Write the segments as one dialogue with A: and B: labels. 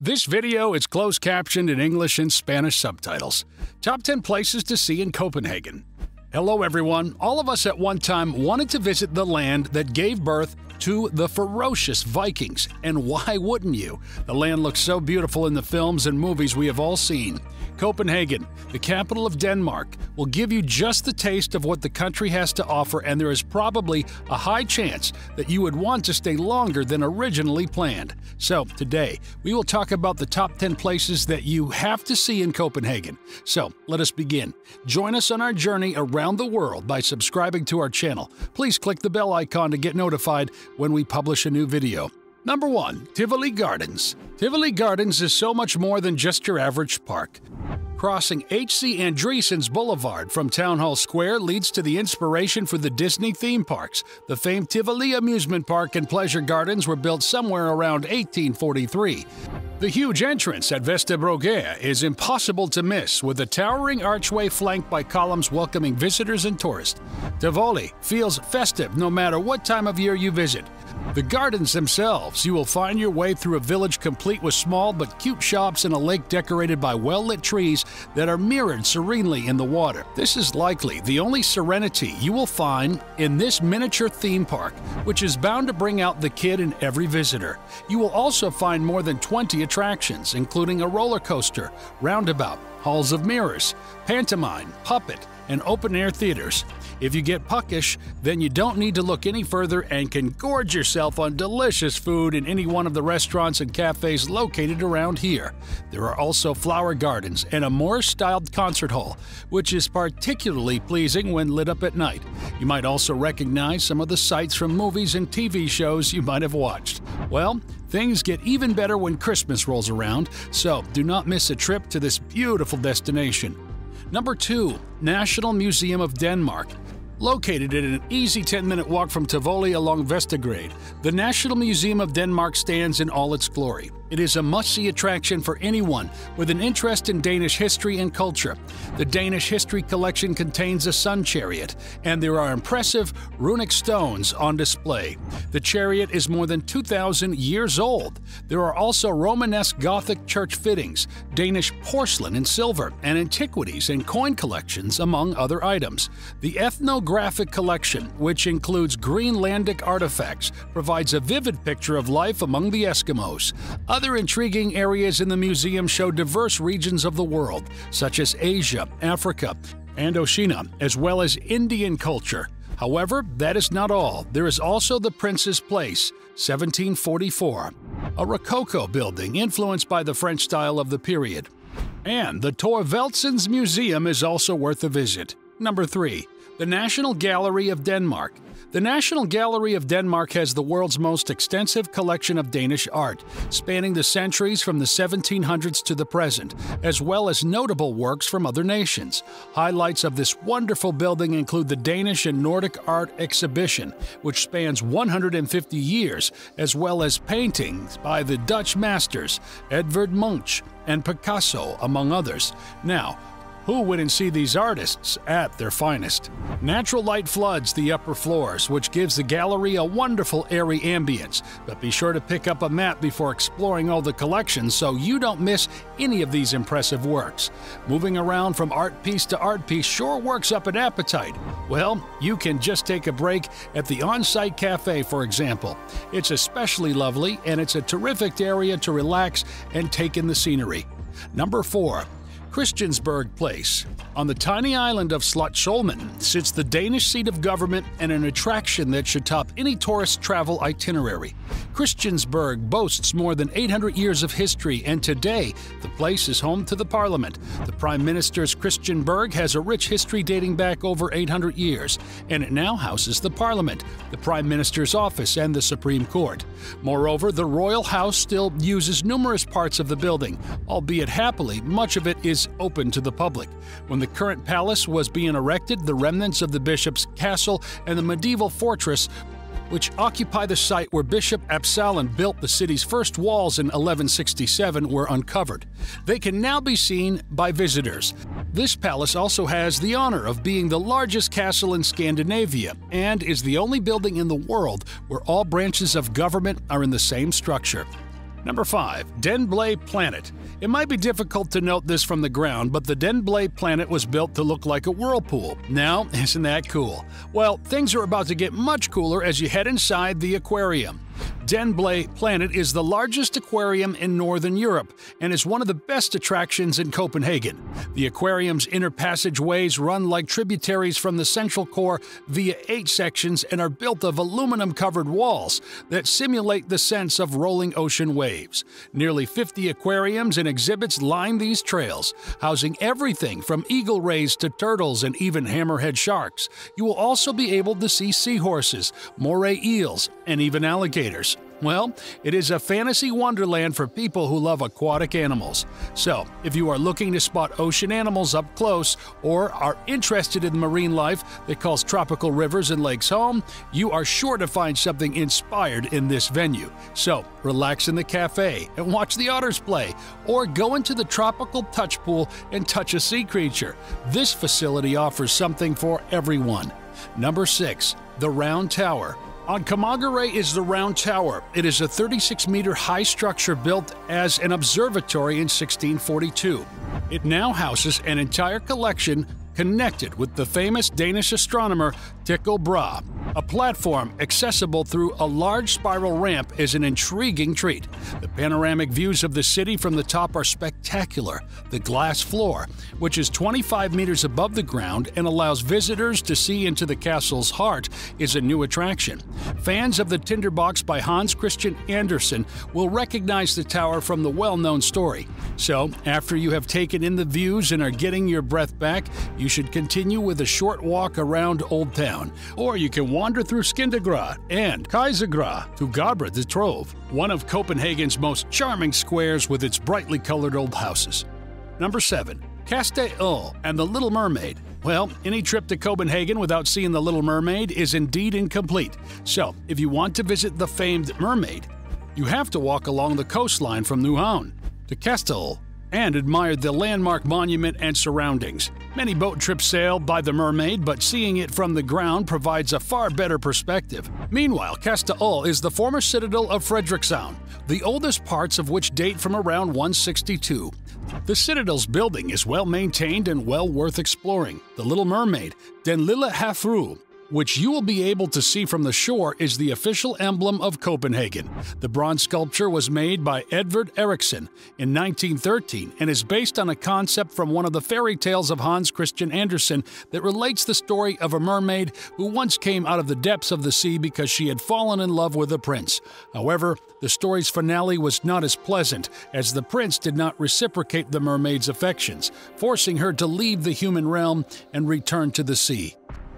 A: This video is closed captioned in English and Spanish subtitles. Top 10 places to see in Copenhagen. Hello everyone. All of us at one time wanted to visit the land that gave birth to the ferocious Vikings. And why wouldn't you? The land looks so beautiful in the films and movies we have all seen. Copenhagen, the capital of Denmark, will give you just the taste of what the country has to offer, and there is probably a high chance that you would want to stay longer than originally planned. So today, we will talk about the top 10 places that you have to see in Copenhagen. So let us begin. Join us on our journey around the world by subscribing to our channel. Please click the bell icon to get notified when we publish a new video. Number 1. Tivoli Gardens. Tivoli Gardens is so much more than just your average park. Crossing H.C. Andreessen's Boulevard from Town Hall Square leads to the inspiration for the Disney theme parks. The famed Tivoli Amusement Park and Pleasure Gardens were built somewhere around 1843. The huge entrance at Vesterbrogade is impossible to miss, with a towering archway flanked by columns welcoming visitors and tourists. Tivoli feels festive no matter what time of year you visit. The gardens themselves, you will find your way through a village complete with small but cute shops and a lake decorated by well-lit trees that are mirrored serenely in the water. This is likely the only serenity you will find in this miniature theme park, which is bound to bring out the kid in every visitor. You will also find more than 20 attractions, including a roller coaster, roundabout, halls of mirrors, pantomime, puppet, and open-air theaters. If you get puckish, then you don't need to look any further and can gorge yourself on delicious food in any one of the restaurants and cafes located around here. There are also flower gardens and a Moorish-styled concert hall, which is particularly pleasing when lit up at night. You might also recognize some of the sights from movies and TV shows you might have watched. Well, things get even better when Christmas rolls around, so do not miss a trip to this beautiful destination. Number 2. National Museum of Denmark. Located at an easy 10-minute walk from Tivoli along Vesterbrogade, the National Museum of Denmark stands in all its glory. It is a must-see attraction for anyone with an interest in Danish history and culture. The Danish History Collection contains a sun chariot, and there are impressive runic stones on display. The chariot is more than 2,000 years old. There are also Romanesque Gothic church fittings, Danish porcelain and silver, and antiquities and coin collections, among other items. The Ethnographic Collection, which includes Greenlandic artifacts, provides a vivid picture of life among the Eskimos. Other intriguing areas in the museum show diverse regions of the world, such as Asia, Africa, and Oceania, as well as Indian culture. However, that is not all. There is also the Prince's Place, 1744, a Rococo building influenced by the French style of the period. And the Thorvaldsens Museum is also worth a visit. Number 3. The National Gallery of Denmark. The National Gallery of Denmark has the world's most extensive collection of Danish art, spanning the centuries from the 1700s to the present, as well as notable works from other nations. Highlights of this wonderful building include the Danish and Nordic Art Exhibition, which spans 150 years, as well as paintings by the Dutch masters Edvard Munch and Picasso, among others. Now, who wouldn't see these artists at their finest? Natural light floods the upper floors, which gives the gallery a wonderful airy ambience. But be sure to pick up a map before exploring all the collections so you don't miss any of these impressive works. Moving around from art piece to art piece sure works up an appetite. Well, you can just take a break at the on-site cafe, for example. It's especially lovely, and it's a terrific area to relax and take in the scenery. Number 4. Christiansborg Place. On the tiny island of Slotsholmen sits the Danish seat of government and an attraction that should top any tourist travel itinerary. Christiansborg boasts more than 800 years of history, and today the place is home to the parliament. The Prime Minister's Christiansborg has a rich history dating back over 800 years, and it now houses the parliament, the Prime Minister's office, and the Supreme Court. Moreover, the royal house still uses numerous parts of the building, albeit happily, much of it is open to the public. When the current palace was being erected, the remnants of the bishop's castle and the medieval fortress, which occupy the site where Bishop Absalon built the city's first walls in 1167, were uncovered. They can now be seen by visitors. This palace also has the honor of being the largest castle in Scandinavia and is the only building in the world where all branches of government are in the same structure. Number 5. Den Blé Planet. It might be difficult to note this from the ground, but the Den Blé Planet was built to look like a whirlpool. Now, isn't that cool? Well, things are about to get much cooler as you head inside the aquarium. Den Blé Planet is the largest aquarium in Northern Europe and is one of the best attractions in Copenhagen. The aquarium's inner passageways run like tributaries from the central core via 8 sections and are built of aluminum-covered walls that simulate the sense of rolling ocean waves. Nearly 50 aquariums and exhibits line these trails, housing everything from eagle rays to turtles and even hammerhead sharks. You will also be able to see seahorses, moray eels, and even alligators. Well, it is a fantasy wonderland for people who love aquatic animals. So, if you are looking to spot ocean animals up close or are interested in marine life that calls tropical rivers and lakes home, you are sure to find something inspired in this venue. So, relax in the cafe and watch the otters play, or go into the tropical touch pool and touch a sea creature. This facility offers something for everyone. Number 6. The Round Tower. On Camagüey is the Round Tower. It is a 36-meter high structure built as an observatory in 1642. It now houses an entire collection connected with the famous Danish astronomer Tycho Brahe. A platform accessible through a large spiral ramp is an intriguing treat. The panoramic views of the city from the top are spectacular. The glass floor, which is 25 meters above the ground and allows visitors to see into the castle's heart, is a new attraction. Fans of the Tinderbox by Hans Christian Andersen will recognize the tower from the well-known story. So, after you have taken in the views and are getting your breath back, you should continue with a short walk around Old Town, or you can wander through Skindergrat and Kejsergrat to Gabre de Trove, one of Copenhagen's most charming squares with its brightly colored old houses. Number 7. Kaste and the Little Mermaid. Well, any trip to Copenhagen without seeing the Little Mermaid is indeed incomplete. So, if you want to visit the famed mermaid, you have to walk along the coastline from Nyhavn to Kastellet and admire the landmark monument and surroundings. Many boat trips sail by the mermaid, but seeing it from the ground provides a far better perspective. Meanwhile, Kastellet is the former citadel of Frederikshavn, the oldest parts of which date from around 162. The citadel's building is well maintained and well worth exploring. The Little Mermaid, Den Lille Havfrue, which you will be able to see from the shore, is the official emblem of Copenhagen. The bronze sculpture was made by Edvard Eriksson in 1913 and is based on a concept from one of the fairy tales of Hans Christian Andersen that relates the story of a mermaid who once came out of the depths of the sea because she had fallen in love with a prince. However, the story's finale was not as pleasant, as the prince did not reciprocate the mermaid's affections, forcing her to leave the human realm and return to the sea.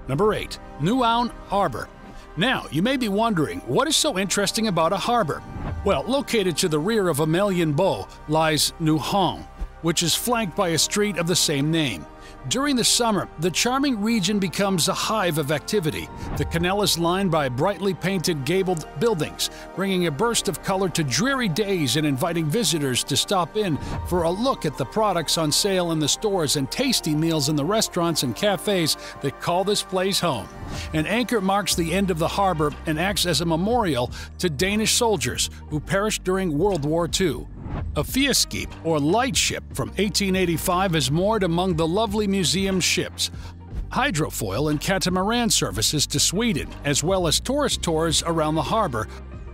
A: Number 8. Nyhavn Harbor. Now, you may be wondering, what is so interesting about a harbor? Well, located to the rear of Amalienborg lies Nyhavn, which is flanked by a street of the same name. During the summer, the charming region becomes a hive of activity. The canal is lined by brightly painted gabled buildings, bringing a burst of color to dreary days and inviting visitors to stop in for a look at the products on sale in the stores and tasty meals in the restaurants and cafes that call this place home. An anchor marks the end of the harbor and acts as a memorial to Danish soldiers who perished during World War II. A Fieskib, or lightship, from 1885 is moored among the lovely museum ships. Hydrofoil and catamaran services to Sweden, as well as tourist tours around the harbor,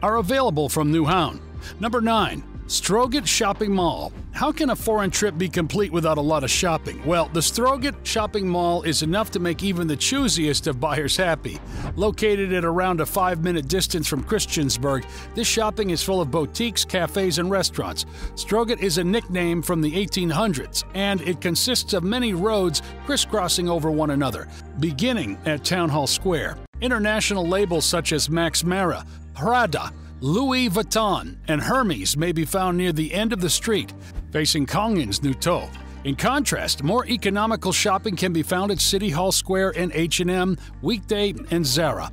A: are available from Nyhavn. Number 9. Strøget Shopping Mall. How can a foreign trip be complete without a lot of shopping? Well, the Strøget Shopping Mall is enough to make even the choosiest of buyers happy. Located at around a 5-minute distance from Christiansborg, this shopping is full of boutiques, cafes, and restaurants. Strøget is a nickname from the 1800s, and it consists of many roads crisscrossing over one another, beginning at Town Hall Square. International labels such as Max Mara, Prada, Louis Vuitton, and Hermes may be found near the end of the street, facing Kongens Nytorv. In contrast, more economical shopping can be found at City Hall Square and H&M, Weekday, and Zara.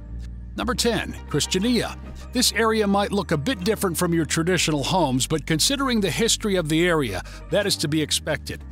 A: Number 10. Christiania. This area might look a bit different from your traditional homes, but considering the history of the area, that is to be expected.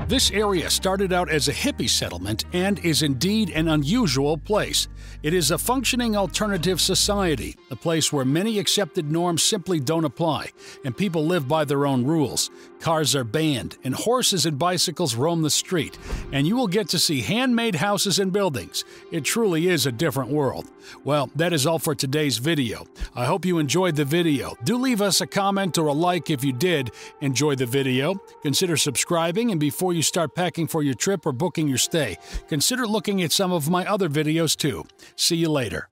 A: This area started out as a hippie settlement and is indeed an unusual place. It is a functioning alternative society, a place where many accepted norms simply don't apply, and people live by their own rules. Cars are banned, and horses and bicycles roam the street, and you will get to see handmade houses and buildings. It truly is a different world. Well, that is all for today's video. I hope you enjoyed the video. Do leave us a comment or a like if you did enjoy the video. Consider subscribing, and before you start packing for your trip or booking your stay, consider looking at some of my other videos too. See you later.